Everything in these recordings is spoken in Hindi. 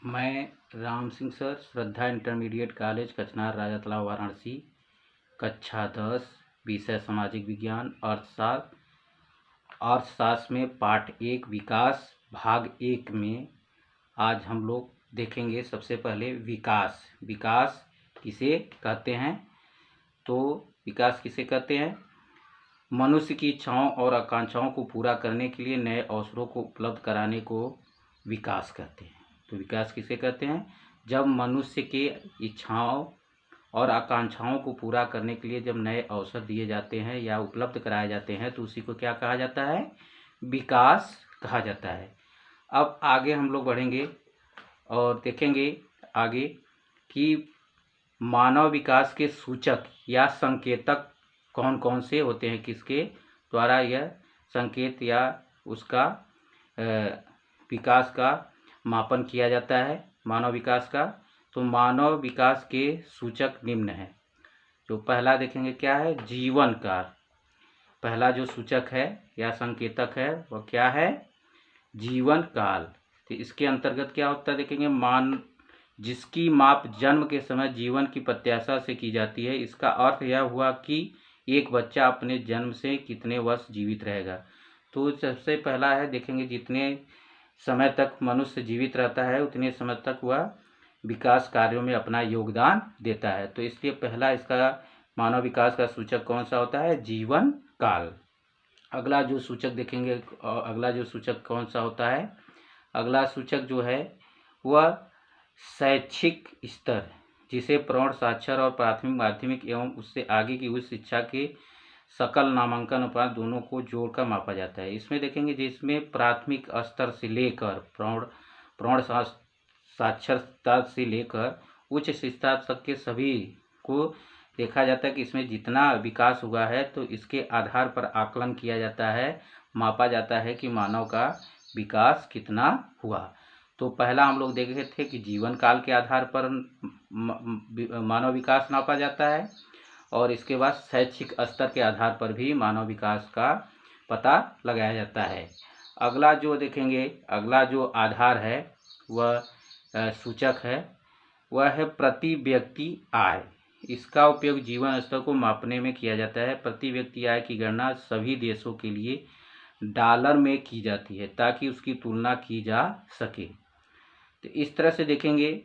मैं राम सिंह सर, श्रद्धा इंटरमीडिएट कॉलेज कचनार राजा तालाब वाराणसी, कक्षा 10, विषय सामाजिक विज्ञान अर्थशास्त्र में पाठ 1 विकास भाग 1 में आज हम लोग देखेंगे। सबसे पहले विकास किसे कहते हैं। तो विकास किसे कहते हैं? मनुष्य की इच्छाओं और आकांक्षाओं को पूरा करने के लिए नए अवसरों को उपलब्ध कराने को विकास कहते हैं। तो विकास किसे कहते हैं? जब मनुष्य के इच्छाओं और आकांक्षाओं को पूरा करने के लिए जब नए अवसर दिए जाते हैं या उपलब्ध कराए जाते हैं तो उसी को क्या कहा जाता है? विकास कहा जाता है। अब आगे हम लोग बढ़ेंगे और देखेंगे आगे कि मानव विकास के सूचक या संकेतक कौन कौन से होते हैं, किसके द्वारा यह संकेत या उसका विकास का मापन किया जाता है मानव विकास का। तो मानव विकास के सूचक निम्न हैं। जो पहला देखेंगे क्या है? जीवन काल। पहला जो सूचक है या संकेतक है वह क्या है? जीवन काल। तो इसके अंतर्गत क्या होता है देखेंगे, जिसकी माप जन्म के समय जीवन की प्रत्याशा से की जाती है। इसका अर्थ यह हुआ कि एक बच्चा अपने जन्म से कितने वर्ष जीवित रहेगा। तो सबसे पहला है देखेंगे, जितने समय तक मनुष्य जीवित रहता है उतने समय तक वह विकास कार्यों में अपना योगदान देता है। तो इसलिए पहला इसका मानव विकास का सूचक कौन सा होता है? जीवन काल। अगला जो सूचक देखेंगे, अगला जो सूचक कौन सा होता है? अगला सूचक जो है वह शैक्षिक स्तर, जिसे प्रौढ़ साक्षर और प्राथमिक माध्यमिक एवं उससे आगे की उच्च शिक्षा के सकल नामांकन उपरांत दोनों को जोड़कर मापा जाता है। इसमें देखेंगे जिसमें प्राथमिक स्तर से लेकर प्रौढ़ साक्षरता से लेकर उच्च शिक्षा तक के सभी को देखा जाता है कि इसमें जितना विकास हुआ है तो इसके आधार पर आकलन किया जाता है, मापा जाता है कि मानव का विकास कितना हुआ। तो पहला हम लोग देखे थे कि जीवन काल के आधार पर मानव विकास नापा जाता है और इसके बाद शैक्षिक स्तर के आधार पर भी मानव विकास का पता लगाया जाता है। अगला जो देखेंगे, अगला जो आधार है वह सूचक है, वह है प्रति व्यक्ति आय। इसका उपयोग जीवन स्तर को मापने में किया जाता है। प्रति व्यक्ति आय की गणना सभी देशों के लिए डॉलर में की जाती है ताकि उसकी तुलना की जा सके। तो इस तरह से देखेंगे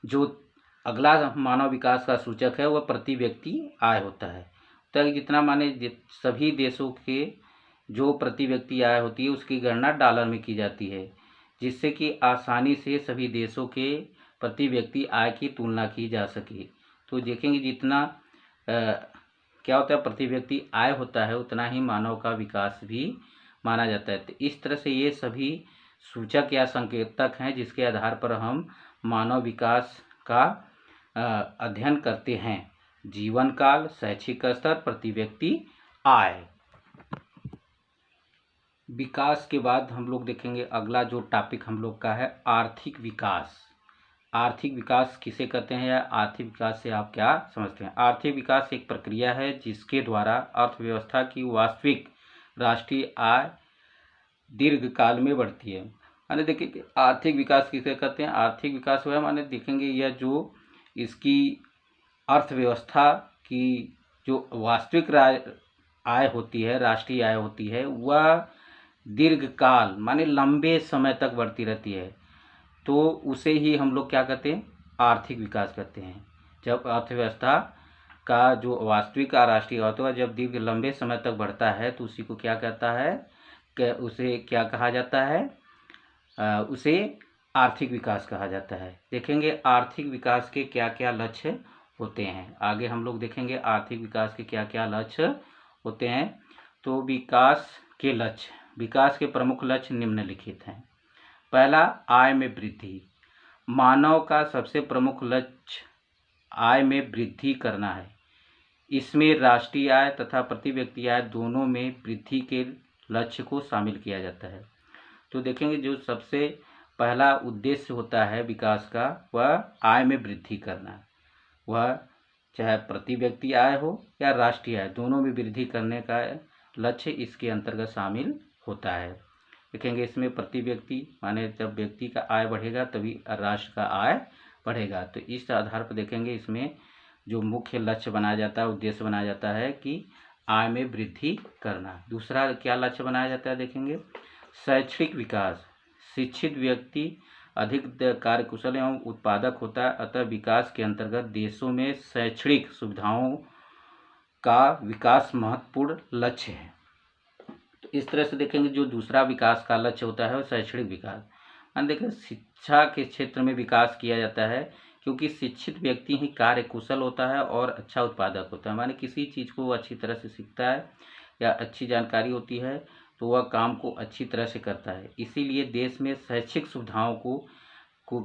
जो अगला मानव विकास का सूचक है वह प्रति व्यक्ति आय होता है। तो जितना माने सभी देशों के जो प्रति व्यक्ति आय होती है उसकी गणना डॉलर में की जाती है, जिससे कि आसानी से सभी देशों के प्रति व्यक्ति आय की तुलना की जा सके। तो देखेंगे जितना क्या होता है प्रति व्यक्ति आय होता है उतना ही मानव का विकास भी माना जाता है। तो इस तरह से ये सभी सूचक या संकेतक हैं जिसके आधार पर हम मानव विकास का अध्ययन करते हैं। जीवन काल, शैक्षिक स्तर, प्रति व्यक्ति आय। विकास के बाद हम लोग देखेंगे अगला जो टॉपिक हम लोग का है आर्थिक विकास। आर्थिक विकास किसे कहते हैं या आर्थिक विकास से आप क्या समझते हैं? आर्थिक विकास एक प्रक्रिया है जिसके द्वारा अर्थव्यवस्था की वास्तविक राष्ट्रीय आय दीर्घकाल में बढ़ती है। माने देखिए आर्थिक विकास किसे कहते हैं? आर्थिक विकास हुआ माने देखेंगे यह जो इसकी अर्थव्यवस्था की जो वास्तविक आय होती है, राष्ट्रीय आय होती है, वह दीर्घकाल माने लंबे समय तक बढ़ती रहती है। तो उसे ही हम लोग क्या कहते हैं? आर्थिक विकास कहते हैं। जब अर्थव्यवस्था का जो वास्तविक राष्ट्रीय होता है जब दीर्घ लंबे समय तक बढ़ता है तो उसी को क्या कहता है कि उसे क्या कहा जाता है? उसे आर्थिक विकास कहा जाता है। देखेंगे आर्थिक विकास के क्या क्या लक्ष्य होते हैं। आगे हम लोग देखेंगे आर्थिक विकास के क्या क्या लक्ष्य होते हैं। तो विकास के लक्ष्य, विकास के प्रमुख लक्ष्य निम्नलिखित हैं। पहला, आय में वृद्धि। मानव का सबसे प्रमुख लक्ष्य आय में वृद्धि करना है। इसमें राष्ट्रीय आय तथा प्रति व्यक्ति आय दोनों में वृद्धि के लक्ष्य को शामिल किया जाता है। तो देखेंगे जो सबसे पहला उद्देश्य होता है विकास का वह आय में वृद्धि करना। वह चाहे प्रति व्यक्ति आय हो या राष्ट्रीय आय, दोनों में वृद्धि करने का लक्ष्य इसके अंतर्गत शामिल होता है। देखेंगे इसमें प्रति व्यक्ति माने जब व्यक्ति का आय बढ़ेगा तभी राष्ट्र का आय बढ़ेगा। तो इस आधार पर देखेंगे इसमें जो मुख्य लक्ष्य बनाया जाता है, उद्देश्य बनाया जाता है कि आय में वृद्धि करना। दूसरा क्या लक्ष्य बनाया जाता है देखेंगे, शैक्षणिक विकास। शिक्षित व्यक्ति अधिक कार्यकुशल एवं उत्पादक होता है, अतः विकास के अंतर्गत देशों में शैक्षणिक सुविधाओं का विकास महत्वपूर्ण लक्ष्य है। तो इस तरह से देखेंगे जो दूसरा विकास का लक्ष्य होता है वो शैक्षणिक विकास। मान देखें शिक्षा के क्षेत्र में विकास किया जाता है, क्योंकि शिक्षित व्यक्ति ही कार्य कुशल होता है और अच्छा उत्पादक होता है। माने किसी चीज़ को अच्छी तरह से सीखता है या अच्छी जानकारी होती है तो वह काम को अच्छी तरह से करता है। इसीलिए देश में शैक्षिक सुविधाओं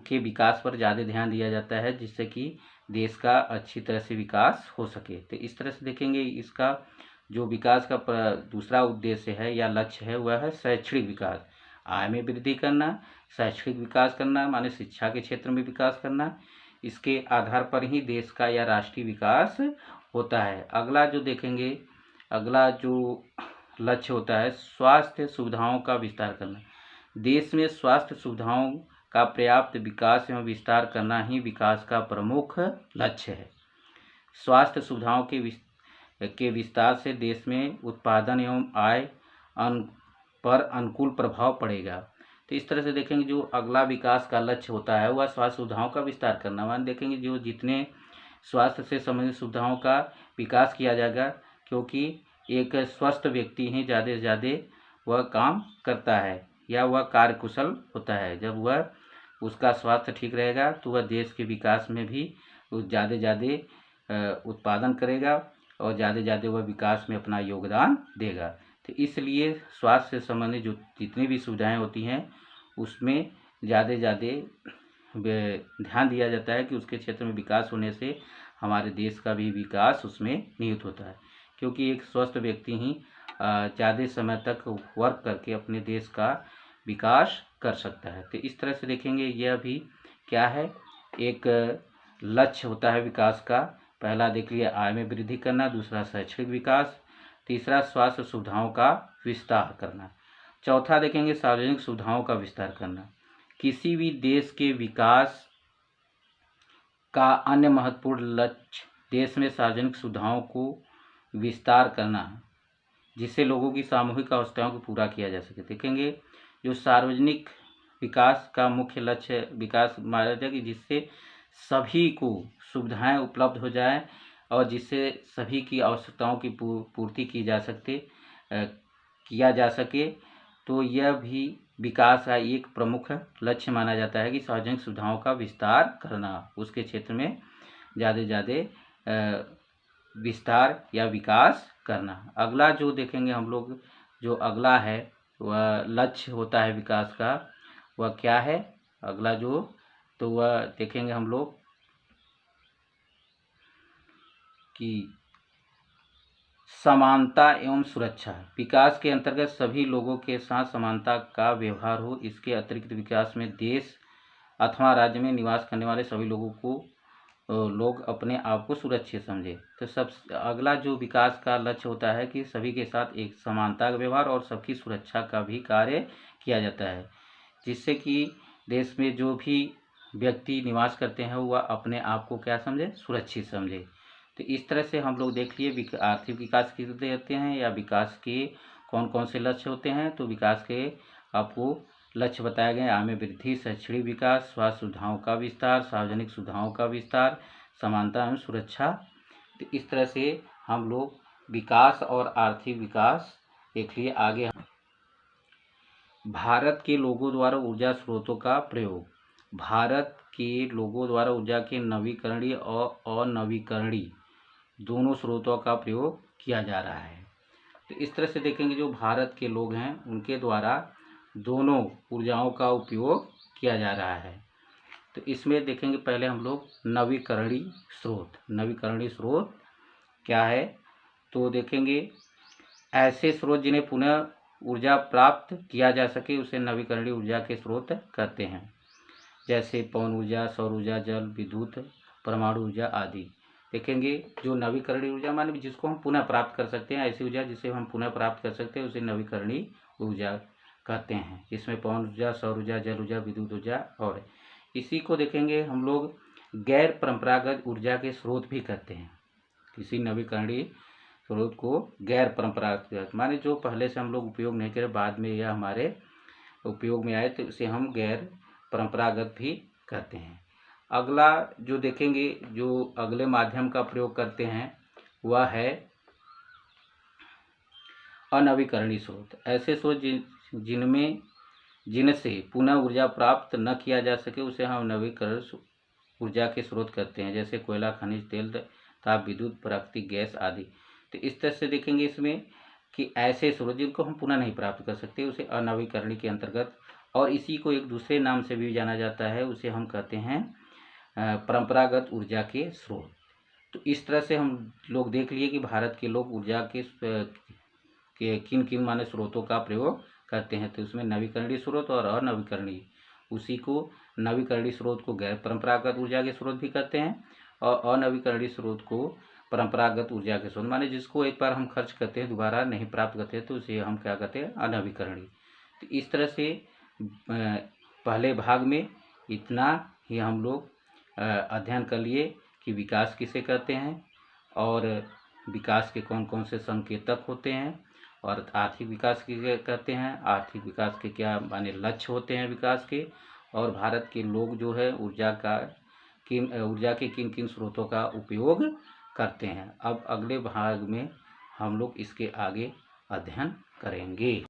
के विकास पर ज़्यादा ध्यान दिया जाता है, जिससे कि देश का अच्छी तरह से विकास हो सके। तो इस तरह से देखेंगे इसका जो विकास का दूसरा उद्देश्य है या लक्ष्य है वह है शैक्षणिक विकास। आय में वृद्धि करना, शैक्षणिक विकास करना माने शिक्षा के क्षेत्र में विकास करना। इसके आधार पर ही देश का या राष्ट्रीय विकास होता है। अगला जो देखेंगे, अगला जो लक्ष्य होता है स्वास्थ्य सुविधाओं का विस्तार करना। देश में स्वास्थ्य सुविधाओं का पर्याप्त विकास एवं विस्तार करना ही विकास का प्रमुख लक्ष्य है। स्वास्थ्य सुविधाओं के विस्तार से देश में उत्पादन एवं आय पर अनुकूल प्रभाव पड़ेगा। तो इस तरह से देखेंगे जो अगला विकास का लक्ष्य होता है वह स्वास्थ्य सुविधाओं का विस्तार करना। मान देखेंगे जो जितने स्वास्थ्य से संबंधित सुविधाओं का विकास किया जाएगा, क्योंकि एक स्वस्थ व्यक्ति ही ज़्यादा से ज़्यादा वह काम करता है या वह कार्यकुशल होता है। जब वह उसका स्वास्थ्य ठीक रहेगा तो वह देश के विकास में भी ज़्यादा ज़्यादा उत्पादन करेगा और ज़्यादा ज़्यादा वह विकास में अपना योगदान देगा। तो इसलिए स्वास्थ्य से संबंधित जो जितनी भी सुविधाएं होती हैं उसमें ज़्यादा ज़्यादा ध्यान दिया जाता है कि उसके क्षेत्र में विकास होने से हमारे देश का भी विकास उसमें निहित होता है, क्योंकि एक स्वस्थ व्यक्ति ही ज़्यादा समय तक वर्क करके अपने देश का विकास कर सकता है। तो इस तरह से देखेंगे यह भी क्या है, एक लक्ष्य होता है विकास का। पहला देख लिया आय में वृद्धि करना, दूसरा शैक्षणिक विकास, तीसरा स्वास्थ्य सुविधाओं का विस्तार करना, चौथा देखेंगे सार्वजनिक सुविधाओं का विस्तार करना। किसी भी देश के विकास का अन्य महत्वपूर्ण लक्ष्य देश में सार्वजनिक सुविधाओं को विस्तार करना, जिससे लोगों की सामूहिक आवश्यकताओं को पूरा किया जा सके। देखेंगे जो सार्वजनिक विकास का मुख्य लक्ष्य विकास माना जाए कि जिससे सभी को सुविधाएं उपलब्ध हो जाए और जिससे सभी की आवश्यकताओं की पूर्ति की जा किया जा सके। तो यह भी विकास का एक प्रमुख लक्ष्य माना जाता है कि सार्वजनिक सुविधाओं का विस्तार करना, उसके क्षेत्र में ज़्यादा ज़्यादा विस्तार या विकास करना। अगला जो देखेंगे हम लोग, जो अगला है वह लक्ष्य होता है विकास का, वह क्या है अगला जो, तो वह देखेंगे हम लोग कि समानता एवं सुरक्षा। विकास के अंतर्गत सभी लोगों के साथ समानता का व्यवहार हो। इसके अतिरिक्त विकास में देश अथवा राज्य में निवास करने वाले सभी लोगों को लोग अपने आप को सुरक्षित समझे। तो सब अगला जो विकास का लक्ष्य होता है कि सभी के साथ एक समानता का व्यवहार और सबकी सुरक्षा का भी कार्य किया जाता है, जिससे कि देश में जो भी व्यक्ति निवास करते हैं वह अपने आप को क्या समझे, सुरक्षित समझे। तो इस तरह से हम लोग देख लिए आर्थिक विकास किसे कहते हैं या विकास के कौन कौन से लक्ष्य होते हैं। तो विकास के आपको लक्ष्य बताए गए आय में वृद्धि, शैक्षणिक विकास, स्वास्थ्य सुविधाओं का विस्तार, सार्वजनिक सुविधाओं का विस्तार, समानता एवं सुरक्षा। तो इस तरह से हम लोग विकास और आर्थिक विकास देख लिए। आगे भारत के लोगों द्वारा ऊर्जा स्रोतों का प्रयोग। भारत के लोगों द्वारा ऊर्जा के नवीकरणीय और अनवीकरणीय दोनों स्रोतों का प्रयोग किया जा रहा है। तो इस तरह से देखेंगे जो भारत के लोग हैं उनके द्वारा दोनों ऊर्जाओं का उपयोग किया जा रहा है। तो इसमें देखेंगे पहले हम लोग नवीकरणीय स्रोत। नवीकरणीय स्रोत क्या है, तो देखेंगे ऐसे स्रोत जिन्हें पुनः ऊर्जा प्राप्त किया जा सके उसे नवीकरणीय ऊर्जा के स्रोत कहते हैं, जैसे पवन ऊर्जा, सौर ऊर्जा, जल विद्युत, परमाणु ऊर्जा आदि। देखेंगे जो नवीकरणीय ऊर्जा माने जिसको हम पुनः प्राप्त कर सकते हैं, ऐसी ऊर्जा जिसे हम पुनः प्राप्त कर सकते हैं उसे नवीकरणीय ऊर्जा कहते हैं, जिसमें पवन ऊर्जा, सौर ऊर्जा, जल ऊर्जा, विद्युत ऊर्जा और इसी को देखेंगे हम लोग गैर परंपरागत ऊर्जा के स्रोत भी कहते हैं। किसी नवीकरणीय स्रोत को गैर परंपरागत माने जो पहले से हम लोग उपयोग नहीं करे, बाद में यह हमारे उपयोग में आए, तो इसे हम गैर परंपरागत भी कहते हैं। अगला जो देखेंगे, जो अगले माध्यम का प्रयोग करते हैं वह है अनवीकरणीय स्रोत। ऐसे स्रोत जिनसे पुनः ऊर्जा प्राप्त न किया जा सके उसे हम नवीकरण ऊर्जा के स्रोत कहते हैं, जैसे कोयला, खनिज तेल, ताप विद्युत, प्राकृतिक गैस आदि। तो इस तरह से देखेंगे इसमें कि ऐसे स्रोत जिनको हम पुनः नहीं प्राप्त कर सकते उसे अनवीकरणीय के अंतर्गत, और इसी को एक दूसरे नाम से भी जाना जाता है, उसे हम कहते हैं परंपरागत ऊर्जा के स्रोत। तो इस तरह से हम लोग देख लिए कि भारत के लोग ऊर्जा के किन किन माने स्रोतों का प्रयोग करते हैं। तो उसमें नवीकरणीय स्रोत और अनवीकरणीय, उसी को नवीकरणीय स्रोत को गैर परंपरागत ऊर्जा के स्रोत भी कहते हैं और अनवीकरणीय स्रोत को परंपरागत ऊर्जा के स्रोत, माने जिसको एक बार हम खर्च करते हैं दोबारा नहीं प्राप्त करते हैं, तो उसे हम क्या कहते हैं, अनवीकरणीय। तो इस तरह से पहले भाग में इतना ही हम लोग अध्ययन कर लिए कि विकास किसे कहते हैं और विकास के कौन कौन से संकेतक होते हैं, और आर्थिक विकास किसे कहते हैं, आर्थिक विकास के क्या माने लक्ष्य होते हैं विकास के, और भारत के लोग जो है ऊर्जा के किन किन स्रोतों का उपयोग करते हैं। अब अगले भाग में हम लोग इसके आगे अध्ययन करेंगे।